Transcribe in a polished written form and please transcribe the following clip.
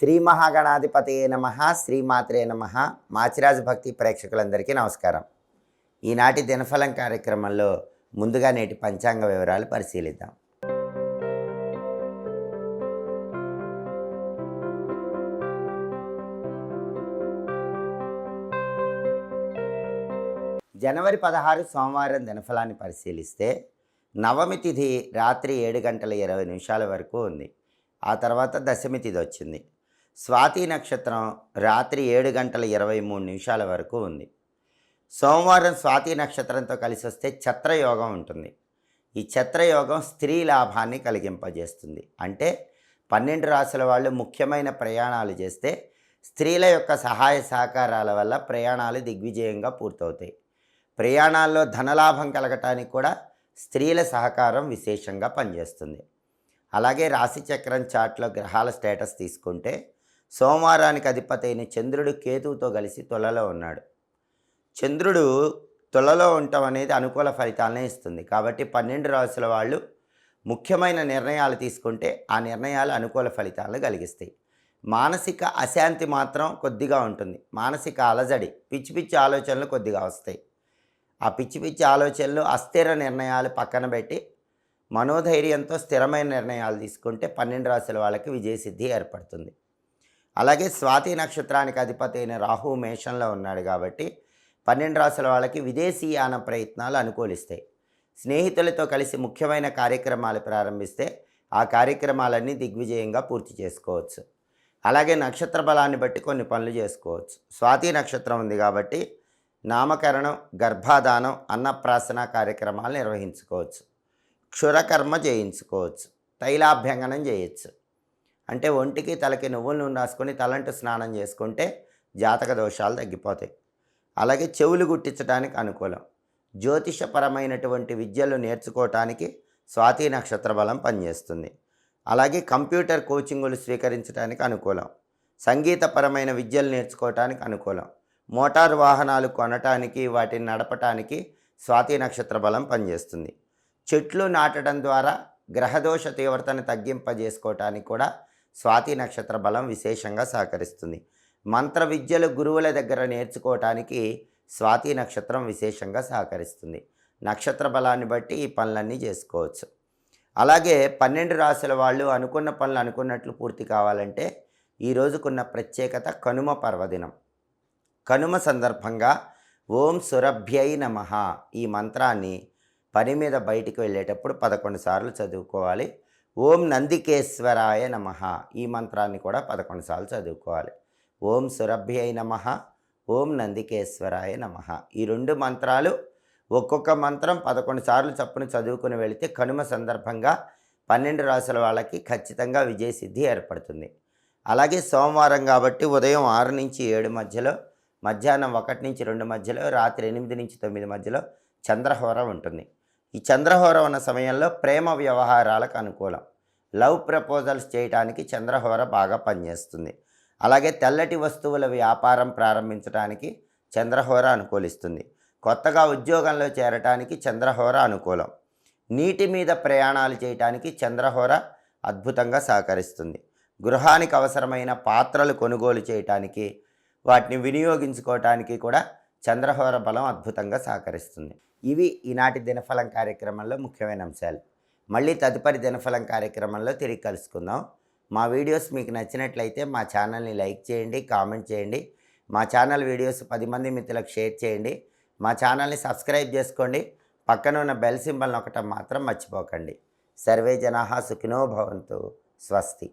శ్రీ మహాగణాధిపతయే నమః, శ్రీమాత్రే నమః. మాచిరాజు భక్తి ప్రేక్షకులందరికీ నమస్కారం. ఈనాటి దినఫలం కార్యక్రమంలో ముందుగా నేటి పంచాంగ వివరాలు పరిశీలిద్దాం. జనవరి 16 సోమవారం దినఫలాన్ని పరిశీలిస్తే నవమి తిథి రాత్రి 7:20 వరకు ఉంది. ఆ తర్వాత దశమి తిథి వచ్చింది. స్వాతి నక్షత్రం రాత్రి 7:23 వరకు ఉంది. సోమవారం స్వాతి నక్షత్రంతో కలిసి వస్తే ఛత్రయోగం ఉంటుంది. ఈ ఛత్రయోగం స్త్రీ లాభాన్ని కలిగింపజేస్తుంది. అంటే 12 రాశుల వాళ్ళు ముఖ్యమైన ప్రయాణాలు చేస్తే స్త్రీల యొక్క సహాయ సహకారాల వల్ల ప్రయాణాలు దిగ్విజయంగా పూర్తవుతాయి. ప్రయాణాల్లో ధనలాభం కలగటానికి కూడా స్త్రీల సహకారం విశేషంగా పనిచేస్తుంది. అలాగే రాశిచక్రం చార్ట్లో గ్రహాల స్టేటస్ తీసుకుంటే సోమవారానికి అధిపతి అయిన చంద్రుడు కేతువుతో కలిసి తులలో ఉన్నాడు. చంద్రుడు తులలో ఉండటం అనేది అనుకూల ఫలితాలనే ఇస్తుంది. కాబట్టి 12 రాశుల వాళ్ళు ముఖ్యమైన నిర్ణయాలు తీసుకుంటే ఆ నిర్ణయాలు అనుకూల ఫలితాలను కలిగిస్తాయి. మానసిక అశాంతి మాత్రం కొద్దిగా ఉంటుంది. మానసిక అలజడి, పిచ్చి పిచ్చి ఆలోచనలు కొద్దిగా వస్తాయి. ఆ పిచ్చి పిచ్చి ఆలోచనలు, అస్థిర నిర్ణయాలు పక్కన పెట్టి మనోధైర్యంతో స్థిరమైన నిర్ణయాలు తీసుకుంటే 12 రాశుల వాళ్ళకి విజయసిద్ధి ఏర్పడుతుంది. అలాగే స్వాతి నక్షత్రానికి అధిపతి అయిన రాహు మేషంలో ఉన్నాడు కాబట్టి 12 రాశుల వాళ్ళకి విదేశీయాన ప్రయత్నాలు అనుకూలిస్తాయి. స్నేహితులతో కలిసి ముఖ్యమైన కార్యక్రమాలు ప్రారంభిస్తే ఆ కార్యక్రమాలన్నీ దిగ్విజయంగా పూర్తి చేసుకోవచ్చు. అలాగే నక్షత్ర బలాన్ని బట్టి కొన్ని పనులు చేసుకోవచ్చు. స్వాతి నక్షత్రం ఉంది కాబట్టి నామకరణం, గర్భాధానం, అన్నప్రాసన కార్యక్రమాలు నిర్వహించుకోవచ్చు. క్షురకర్మ చేయించుకోవచ్చు. తైలాభ్యంగనం చేయొచ్చు. అంటే ఒంటికి తలకి నువ్వుల నూనె రాసుకొని తలంటు స్నానం చేసుకుంటే జాతక దోషాలు తగ్గిపోతాయి. అలాగే చెవులు గుట్టించడానికి అనుకూలం. జ్యోతిషపరమైనటువంటి విద్యలు నేర్చుకోవటానికి స్వాతి నక్షత్ర బలం పనిచేస్తుంది. అలాగే కంప్యూటర్ కోచింగులు స్వీకరించడానికి అనుకూలం. సంగీతపరమైన విద్యలు నేర్చుకోవటానికి అనుకూలం. మోటారు వాహనాలు కొనటానికి, వాటిని నడపటానికి స్వాతి నక్షత్ర బలం పనిచేస్తుంది. చెట్లు నాటడం ద్వారా గ్రహదోష తీవ్రతను తగ్గింపజేసుకోవటానికి కూడా స్వాతి నక్షత్ర బలం విశేషంగా సహకరిస్తుంది. మంత్ర విద్యలు గురువుల దగ్గర నేర్చుకోవటానికి స్వాతి నక్షత్రం విశేషంగా సహకరిస్తుంది. నక్షత్ర బలాన్ని బట్టి ఈ పనులన్నీ చేసుకోవచ్చు. అలాగే 12 రాశుల వాళ్ళు అనుకున్న పనులు అనుకున్నట్లు పూర్తి కావాలంటే ఈ రోజుకున్న ప్రత్యేకత కనుమ పర్వదినం. కనుమ సందర్భంగా ఓం సురభ్యై నమః ఈ మంత్రాన్ని పని మీద బయటికి వెళ్ళేటప్పుడు 11 సార్లు చదువుకోవాలి. ఓం నందికేశ్వరాయ నమః ఈ మంత్రాన్ని కూడా 11 సార్లు చదువుకోవాలి. ఓం సురభ్యై నమః, ఓం నందికేశ్వరాయ నమః ఈ 2 మంత్రాలు ఒక్కొక్క మంత్రం 11 సార్లు చప్పున చదువుకుని వెళితే కనుమ సందర్భంగా 12 రాశుల వాళ్ళకి ఖచ్చితంగా విజయసిద్ధి ఏర్పడుతుంది. అలాగే సోమవారం కాబట్టి ఉదయం 6 నుంచి 7 మధ్యలో, మధ్యాహ్నం 1 నుంచి 2 మధ్యలో, రాత్రి 8 నుంచి 9 మధ్యలో చంద్రహోర ఉంటుంది. ఈ చంద్రహోర ఉన్న సమయంలో ప్రేమ వ్యవహారాలకు అనుకూలం. లవ్ ప్రపోజల్స్ చేయడానికి చంద్రహోర బాగా పనిచేస్తుంది. అలాగే తెల్లటి వస్తువుల వ్యాపారం ప్రారంభించడానికి చంద్రహోర అనుకూలిస్తుంది. కొత్తగా ఉద్యోగంలో చేరటానికి చంద్రహోర అనుకూలం. నీటి మీద ప్రయాణాలు చేయటానికి చంద్రహోర అద్భుతంగా సహకరిస్తుంది. గృహానికి అవసరమైన పాత్రలు కొనుగోలు చేయటానికి, వాటిని వినియోగించుకోవటానికి కూడా చంద్రహోర బలం అద్భుతంగా సహకరిస్తుంది. ఇవి ఈనాటి దినఫలం కార్యక్రమంలో ముఖ్యమైన అంశాలు. మళ్ళీ తదుపరి దినఫలం కార్యక్రమంలో తిరిగి కలుసుకుందాం. మా వీడియోస్ మీకు నచ్చినట్లయితే మా ఛానల్ని లైక్ చేయండి, కామెంట్ చేయండి. మా ఛానల్ వీడియోస్ 10 మంది మిత్రులకు షేర్ చేయండి. మా ఛానల్ని సబ్స్క్రైబ్ చేసుకోండి. పక్కన ఉన్న బెల్ సింబల్ నొక్కటం మాత్రం మర్చిపోకండి. సర్వే జనాః సుఖినో భవంతు. స్వస్తి.